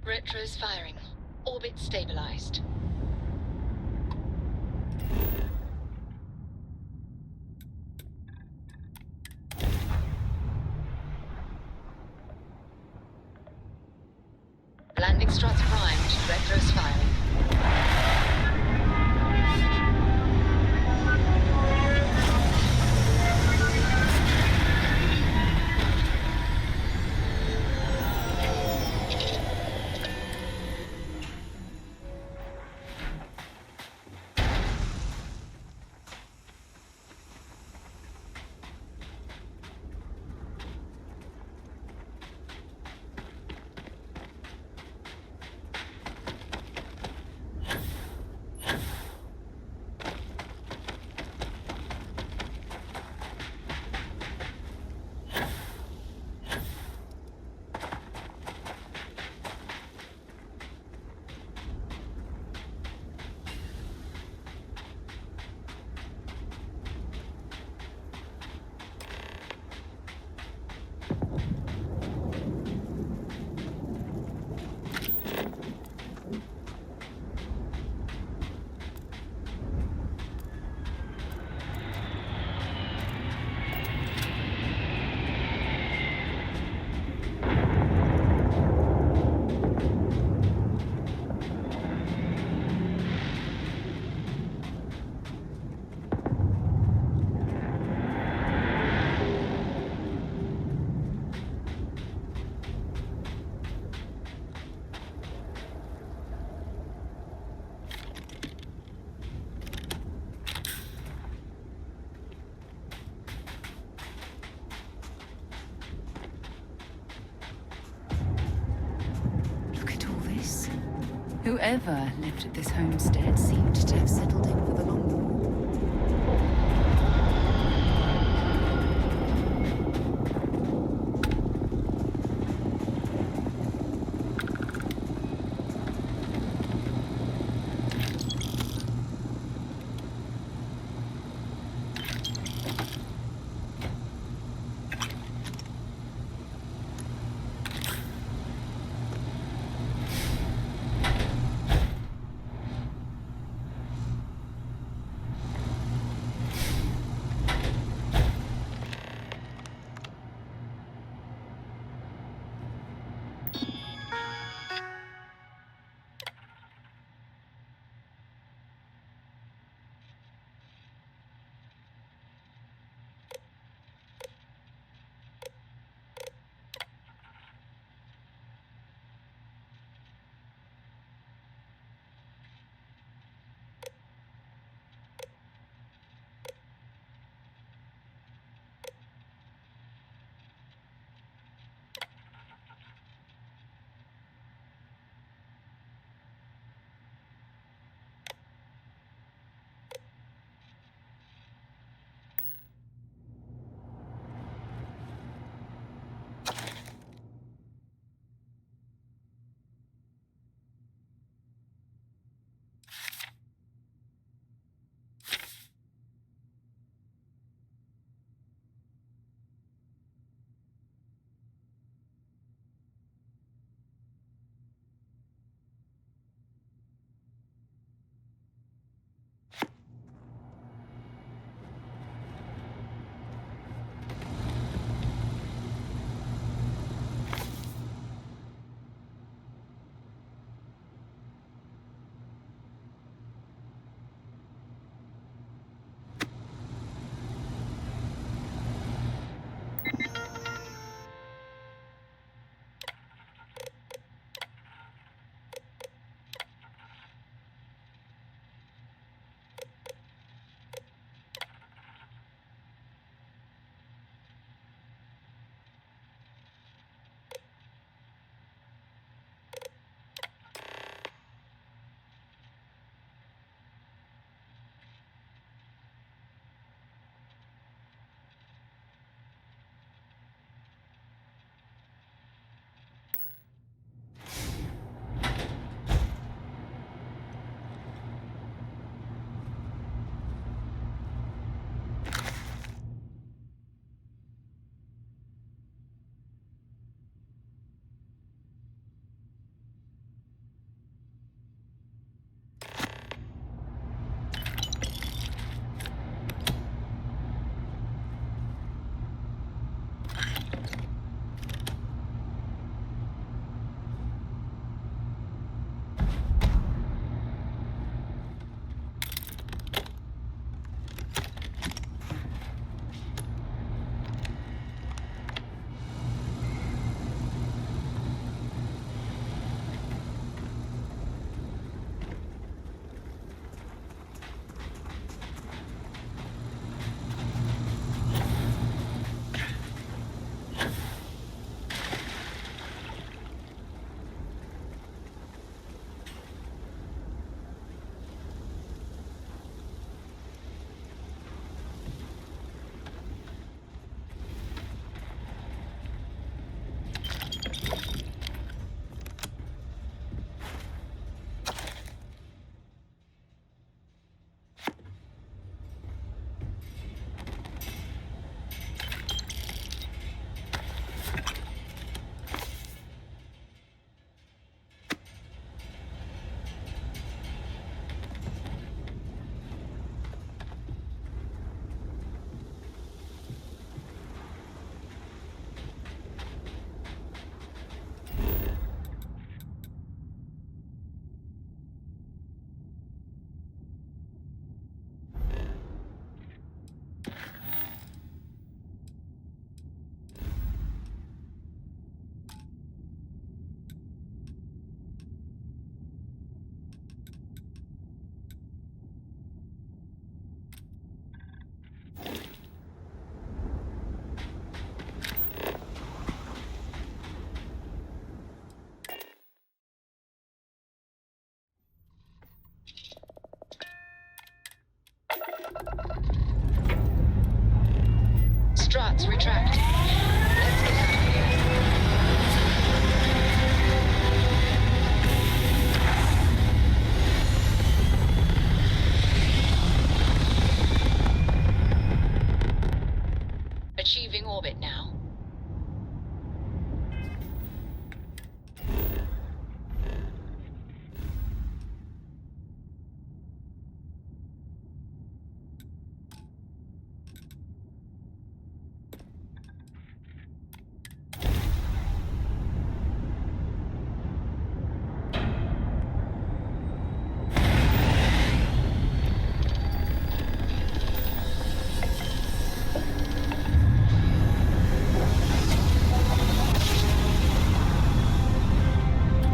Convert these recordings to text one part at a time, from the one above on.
Retros firing. Orbit stabilized. Landing struts primed. Retros firing. Whoever lived at this homestead seemed to have settled in for the long haul. Struts retracting. Let's get out of here. Achieving orbit now.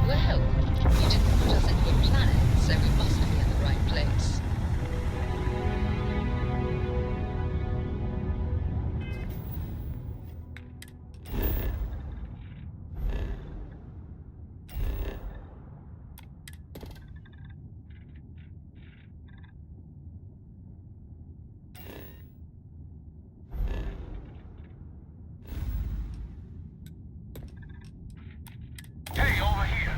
Well, you didn't put us into a planet, so we must be in the right place. Hey, over here.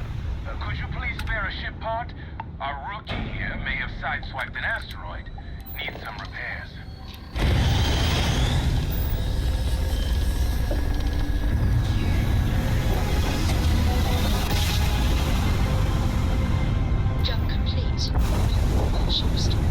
Could you please spare a ship part? Our rookie here may have sideswiped an asteroid. Needs some repairs. Jump complete. Propulsion restored.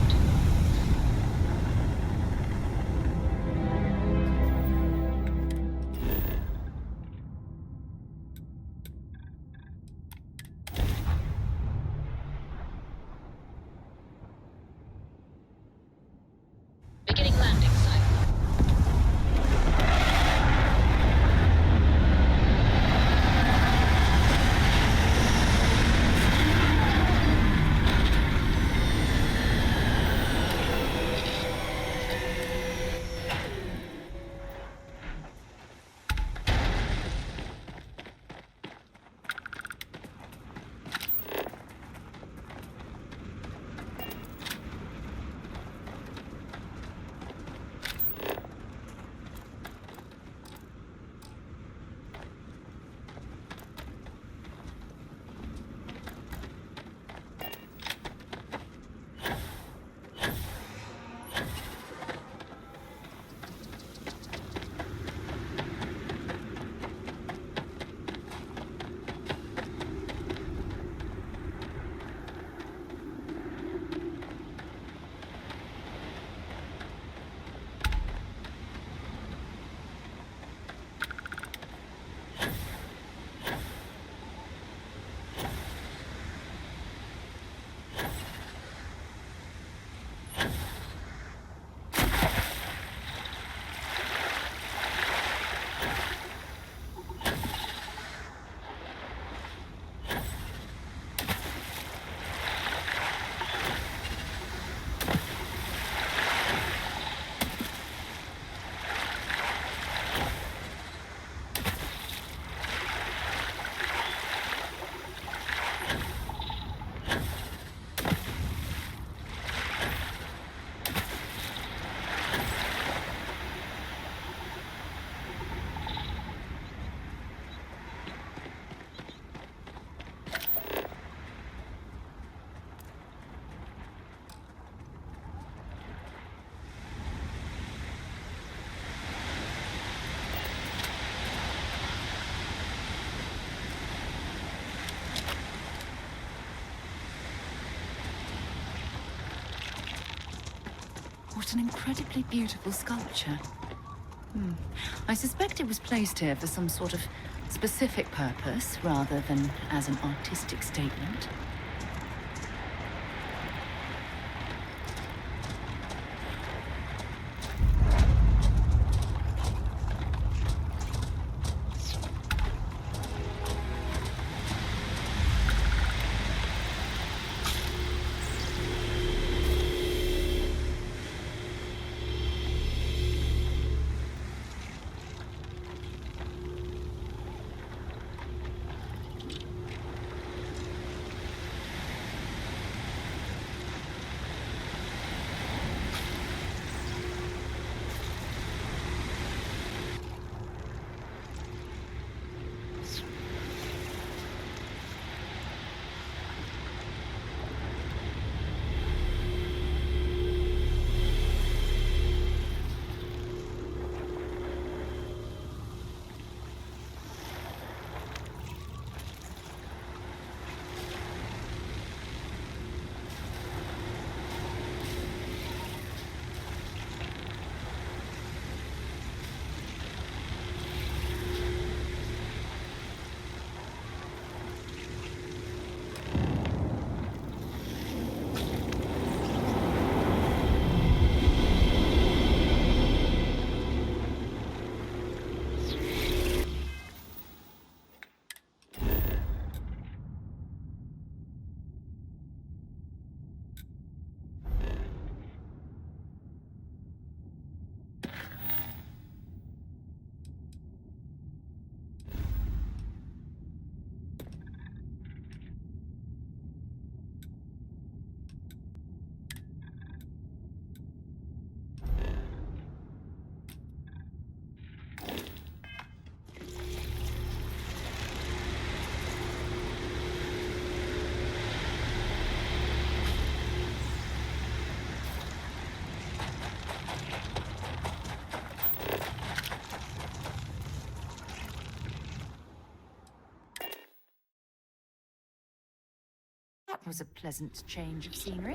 Beginning landing cycle. What an incredibly beautiful sculpture. I suspect it was placed here for some sort of specific purpose, rather than as an artistic statement. That was a pleasant change of scenery.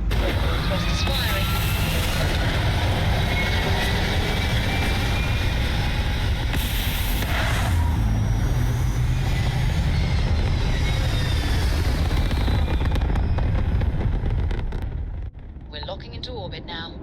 Thrusters firing. We're locking into orbit now.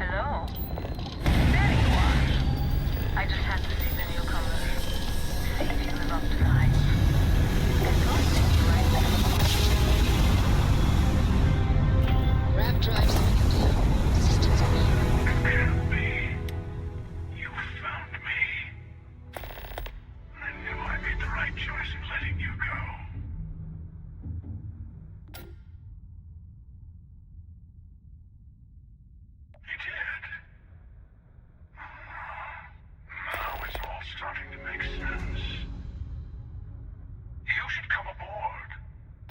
Hello? There you are. I just had to see the newcomer. See if you live up to the hype. It's going to be right there. Grab drives coming down. Systems green. It can't be. You found me. I knew I made the right choice in letting you go. You did. Now it's all starting to make sense. You should come aboard.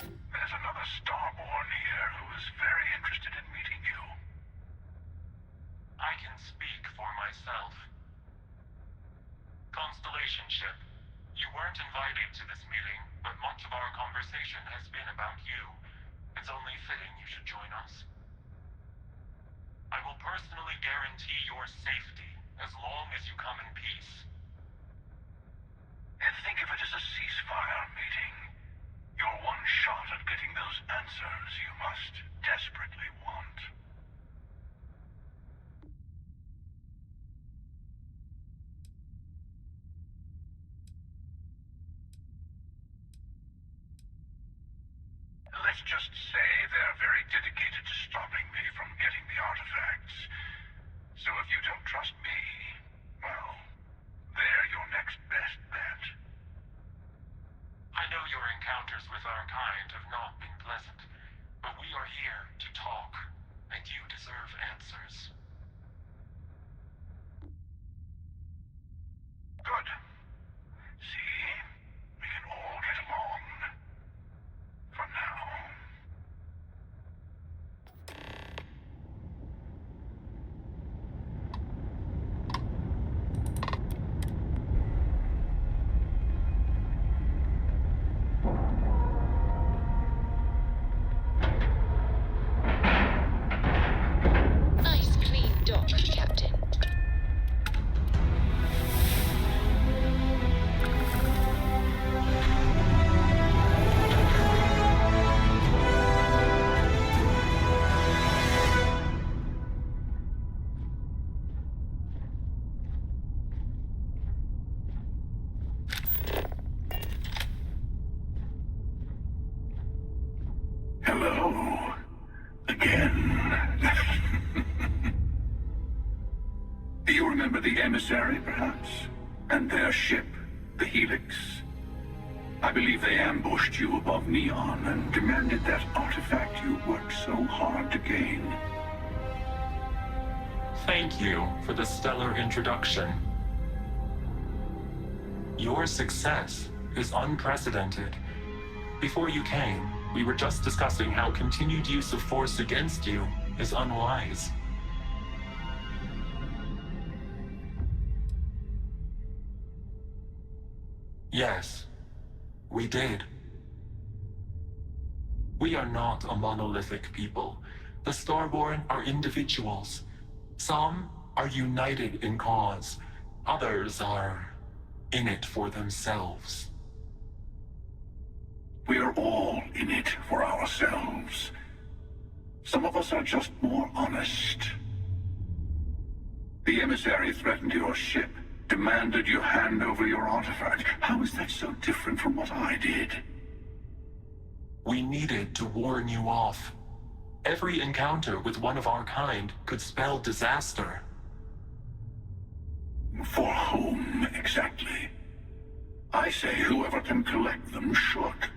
There's another Starborn here who is very interested in meeting you. I can speak for myself. Constellation ship, you weren't invited to this meeting, but much of our conversation has been about you. It's only fitting you should join us. I will personally guarantee your safety as long as you come in peace. And think of it as a ceasefire meeting. Your one shot at getting those answers you must desperately want. Let's just say they're very dedicated to stopping me from getting the artifacts. So if you don't trust me, well, they're your next best bet. I know your encounters with our kind have not been pleasant, but we are here to talk, and you deserve answers. Good. See? We can all get along. For now. Nice clean dock, Captain. Hello. Again. Do you remember the emissary, perhaps? And their ship, the Helix? I believe they ambushed you above Neon and demanded that artifact you worked so hard to gain. Thank you for the stellar introduction. Your success is unprecedented. Before you came, we were just discussing how continued use of force against you is unwise. Yes, we did. We are not a monolithic people. The Starborn are individuals. Some are united in cause. Others are in it for themselves. We are all in it for ourselves. Some of us are just more honest. The emissary threatened your ship, demanded you hand over your artifact. How is that so different from what I did? We needed to warn you off. Every encounter with one of our kind could spell disaster. For whom, exactly? I say whoever can collect them should.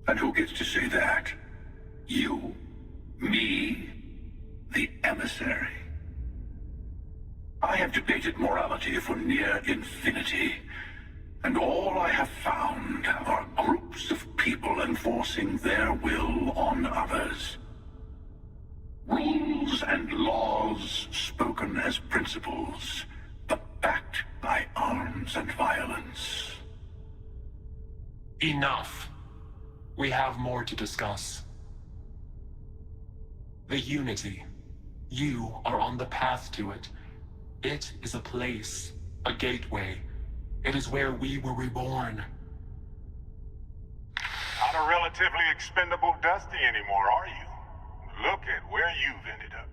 And who gets to say that? You? Me? The emissary? I have debated morality for near infinity, and all I have found are groups of people enforcing their will on others. Rules and laws spoken as principles, but backed by arms and violence. Enough. We have more to discuss. The Unity. You are on the path to it. It is a place, a gateway. It is where we were reborn. Not a relatively expendable Dusty anymore, are you? Look at where you've ended up.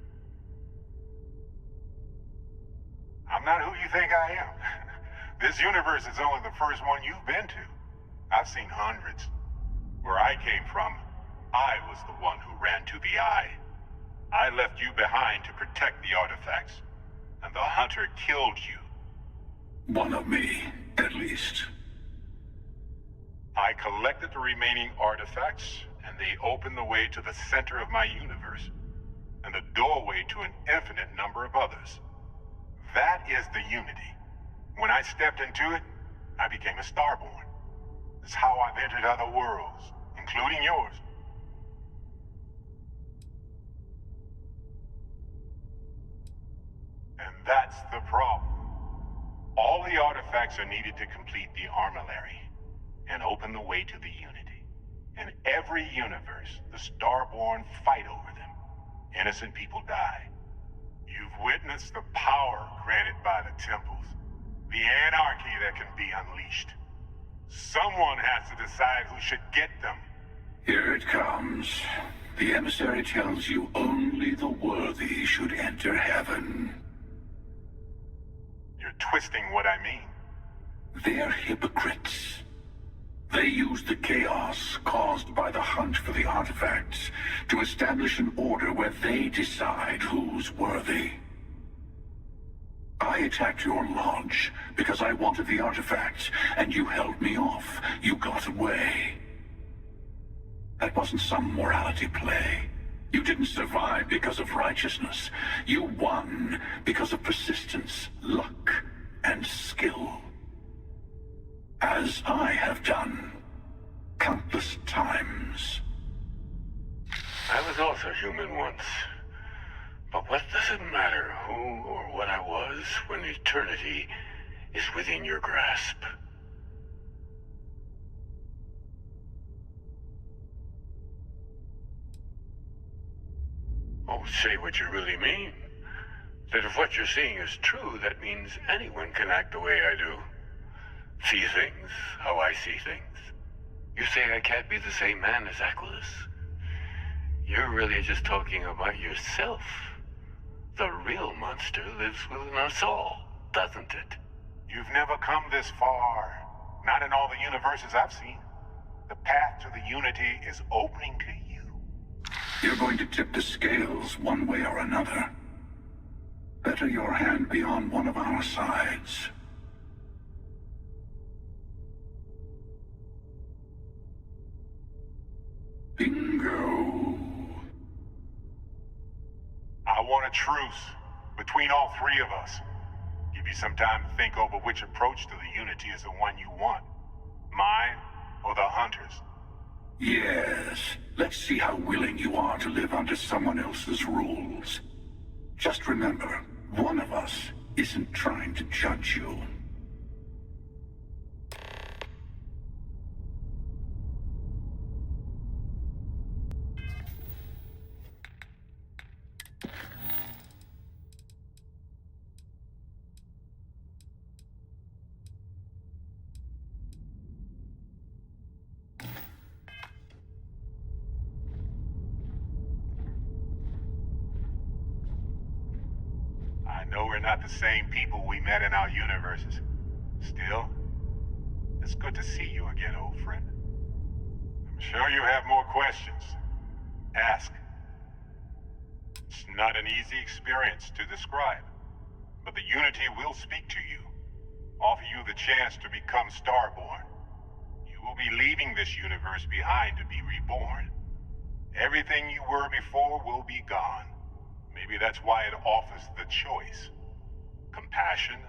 I'm not who you think I am. This universe is only the first one you've been to. I've seen hundreds. Where I came from, I was the one who ran to the Eye. I left you behind to protect the artifacts, and the Hunter killed you. One of me, at least. I collected the remaining artifacts, and they opened the way to the center of my universe, and the doorway to an infinite number of others. That is the Unity. When I stepped into it, I became a Starborn. It's how I've entered other worlds, including yours. And that's the problem. All the artifacts are needed to complete the armillary and open the way to the Unity. In every universe, the Starborn fight over them. Innocent people die. You've witnessed the power granted by the temples, the anarchy that can be unleashed. Someone has to decide who should get them. Here it comes. The emissary tells you only the worthy should enter heaven. You're twisting what I mean. They're hypocrites. They use the chaos caused by the hunt for the artifacts to establish an order where they decide who's worthy. I attacked your lodge because I wanted the artifacts, and you held me off. You got away. That wasn't some morality play. You didn't survive because of righteousness. You won because of persistence, luck, and skill. As I have done countless times. I was also human once. But what does it matter who or what I was when eternity is within your grasp? Oh, say what you really mean. That if what you're seeing is true, that means anyone can act the way I do. See things how I see things. You say I can't be the same man as Aquilus? You're really just talking about yourself. The real monster lives within us all, doesn't it? You've never come this far. Not in all the universes I've seen. The path to the Unity is opening to you. You're going to tip the scales one way or another. Better your hand be on one of our sides. Bingo. I want a truce between all three of us. Give you some time to think over which approach to the Unity is the one you want. Mine or the Hunter's? Yes. Let's see how willing you are to live under someone else's rules. Just remember, one of us isn't trying to judge you. I know we're not the same people we met in our universes. Still, It's good to see you again, old friend. I'm sure you have more questions. Ask. It's not an easy experience to describe, but the Unity will speak to you, offer you the chance to become Starborn. You will be leaving this universe behind to be reborn. Everything you were before will be gone. Maybe that's why it offers the choice. Compassion?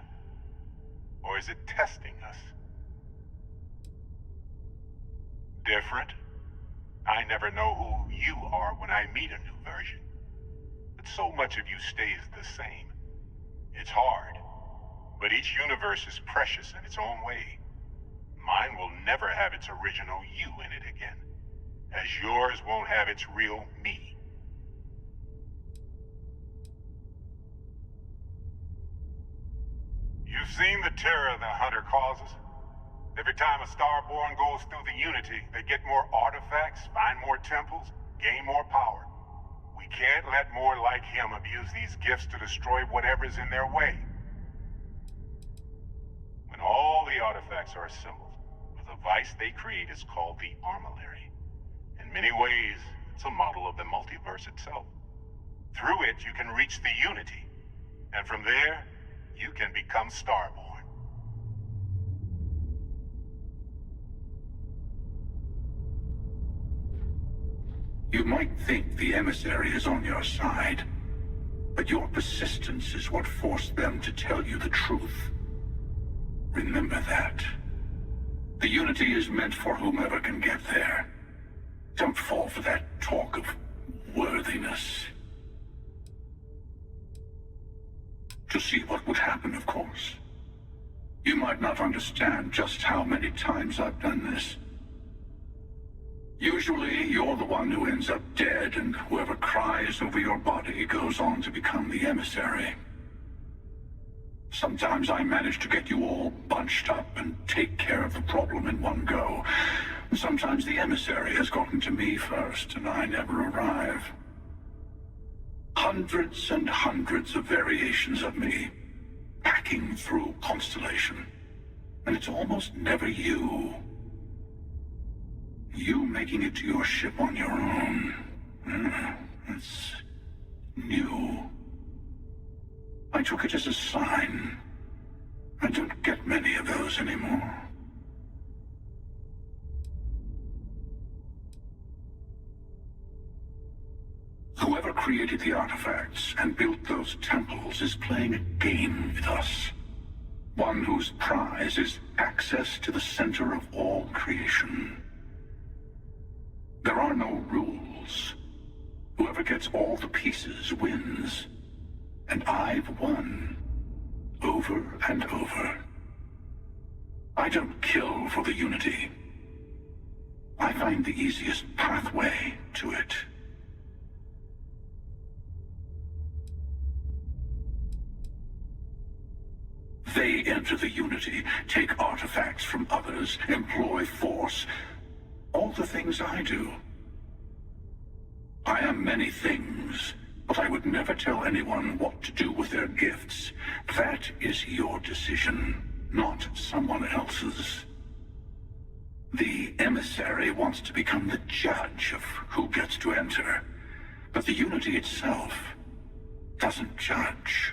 Or is it testing us? Different? I never know who you are when I meet a new version. But so much of you stays the same. It's hard, but each universe is precious in its own way. Mine will never have its original you in it again, as yours won't have its real me. You've seen the terror the Hunter causes. Every time a Starborn goes through the Unity, they get more artifacts, find more temples, gain more power. We can't let more like him abuse these gifts to destroy whatever's in their way. When all the artifacts are assembled, the device they create is called the Armillary. In many ways, it's a model of the multiverse itself. Through it, you can reach the Unity, and from there, you can become Starborn. You might think the emissary is on your side, but your persistence is what forced them to tell you the truth. Remember that. The Unity is meant for whomever can get there. Don't fall for that talk of worthiness. To see what would happen, of course. You might not understand just how many times I've done this. Usually, you're the one who ends up dead, and whoever cries over your body goes on to become the emissary. Sometimes I manage to get you all bunched up and take care of the problem in one go. Sometimes the emissary has gotten to me first, and I never arrive. Hundreds and hundreds of variations of me, packing through Constellation. And it's almost never you. You making it to your ship on your own. It's new. I took it as a sign. I don't get many of those anymore. Whoever created the artifacts and built those temples is playing a game with us. One whose prize is access to the center of all creation. There are no rules. Whoever gets all the pieces wins. And I've won. Over and over. I don't kill for the Unity. I find the easiest pathway to it. They enter the Unity, take artifacts from others, employ force. All the things I do. I am many things, but I would never tell anyone what to do with their gifts. That is your decision, not someone else's. The emissary wants to become the judge of who gets to enter, but the Unity itself doesn't judge.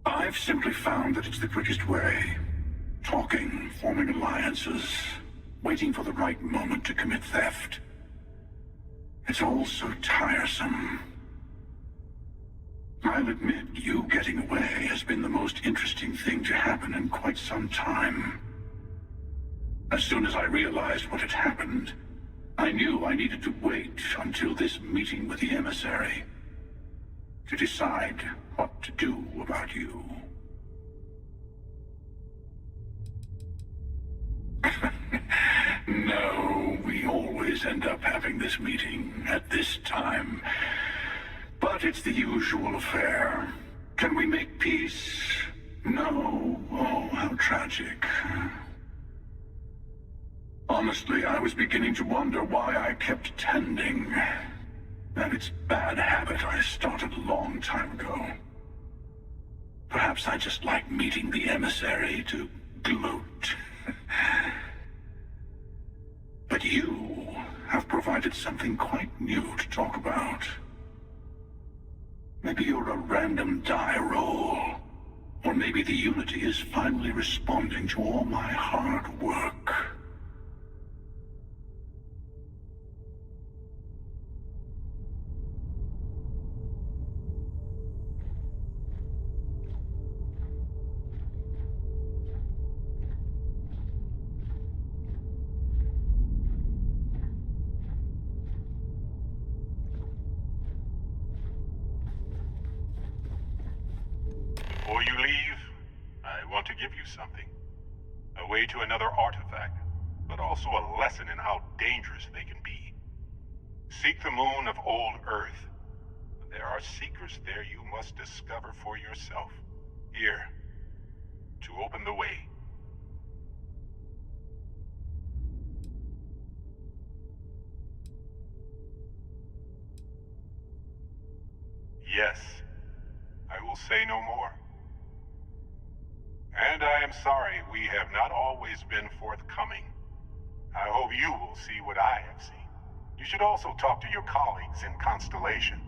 I've simply found that it's the quickest way. Talking, forming alliances, waiting for the right moment to commit theft. It's all so tiresome. I'll admit, you getting away has been the most interesting thing to happen in quite some time. As soon as I realized what had happened, I knew I needed to wait until this meeting with the emissary to decide what to do about you. No, we always end up having this meeting at this time. But it's the usual affair. Can we make peace? No. Oh, how tragic. Honestly, I was beginning to wonder why I kept tending. And it's bad habit I started a long time ago. Perhaps I just like meeting the emissary to gloat. But you have provided something quite new to talk about. Maybe you're a random die roll. Or maybe the Unity is finally responding to all my hard work. Before you leave, I want to give you something. A way to another artifact, but also a lesson in how dangerous they can be. Seek the moon of old Earth. There are secrets there you must discover for yourself. Here, to open the way. Yes, I will say no more. And I am sorry we have not always been forthcoming. I hope you will see what I have seen. You should also talk to your colleagues in Constellation.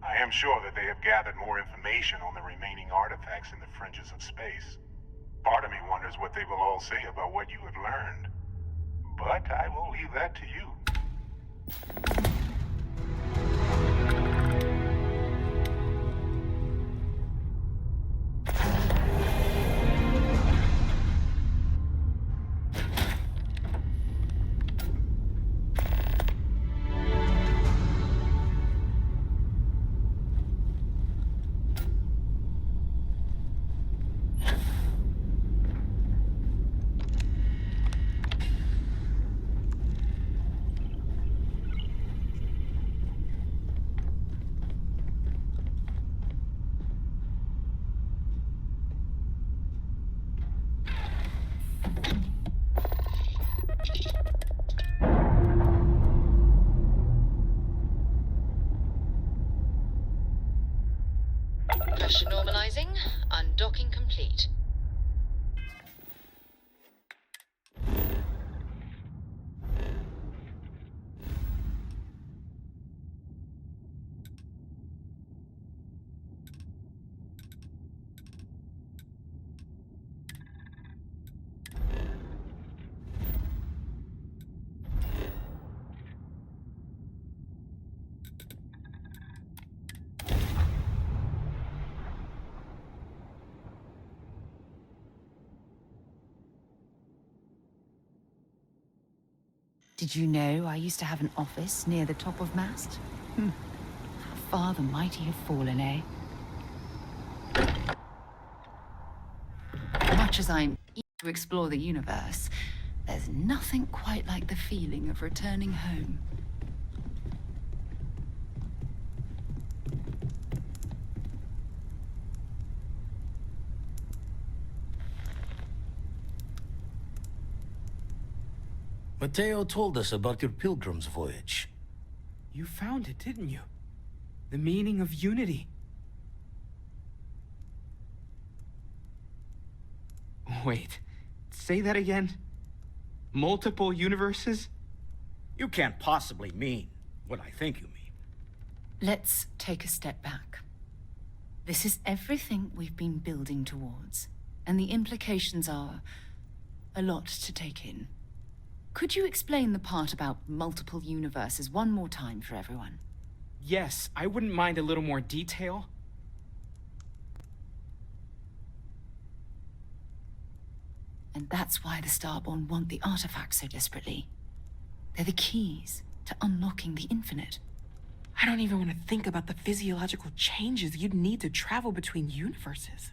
I am sure that they have gathered more information on the remaining artifacts in the fringes of space. Part of me wonders what they will all say about what you have learned. But I will leave that to you. Pressure normalizing. Undocking complete. Did you know I used to have an office near the top of Mast? How far the mighty have fallen, eh? Much as I'm eager to explore the universe, there's nothing quite like the feeling of returning home. Mateo told us about your pilgrim's voyage. You found it, didn't you? The meaning of unity. Wait, say that again? Multiple universes? You can't possibly mean what I think you mean. Let's take a step back. This is everything we've been building towards, and the implications are a lot to take in. Could you explain the part about multiple universes one more time for everyone? Yes, I wouldn't mind a little more detail. And that's why the Starborn want the artifacts so desperately. They're the keys to unlocking the infinite. I don't even want to think about the physiological changes you'd need to travel between universes.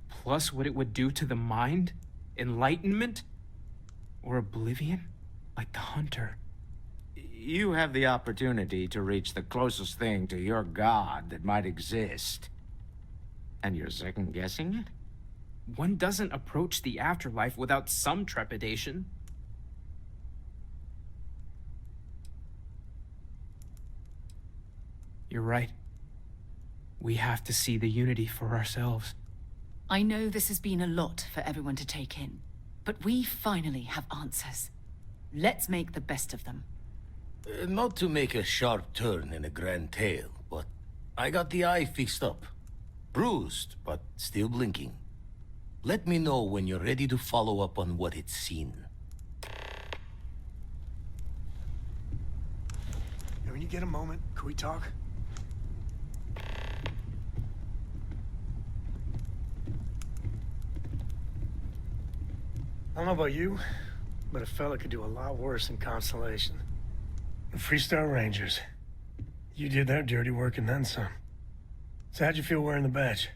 Plus what it would do to the mind? Enlightenment? Or oblivion? Like the Hunter. You have the opportunity to reach the closest thing to your god that might exist. And you're second-guessing it? One doesn't approach the afterlife without some trepidation. You're right. We have to see the unity for ourselves. I know this has been a lot for everyone to take in, but we finally have answers. Let's make the best of them. Not to make a sharp turn in a grand tale, but I got the eye fixed up. Bruised, but still blinking. Let me know when you're ready to follow up on what it's seen. Hey, when you get a moment, can we talk? I don't know about you, but a fella could do a lot worse than Constellation. The Freestar Rangers. You did their dirty work and then some. So how'd you feel wearing the badge?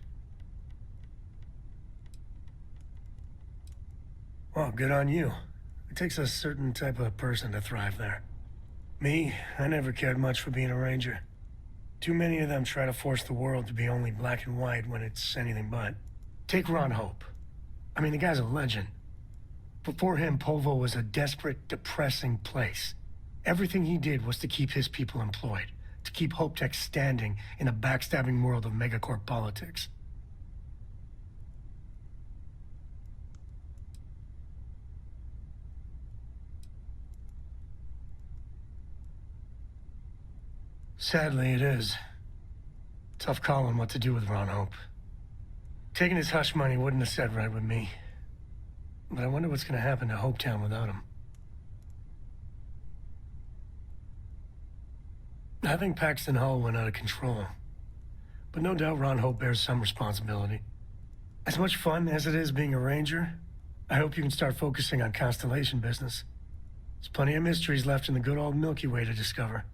Well, good on you. It takes a certain type of person to thrive there. Me, I never cared much for being a ranger. Too many of them try to force the world to be only black and white when it's anything but. Take Ron Hope. I mean, the guy's a legend. Before him, Polvo was a desperate, depressing place. Everything he did was to keep his people employed, to keep Hope Tech standing in a backstabbing world of megacorp politics. Sadly, it is. Tough calling what to do with Ron Hope. Taking his hush money wouldn't have sat right with me. But I wonder what's gonna happen to Hopetown without him. I think Paxton Hall went out of control. But no doubt Ron Hope bears some responsibility. As much fun as it is being a ranger, I hope you can start focusing on Constellation business. There's plenty of mysteries left in the good old Milky Way to discover.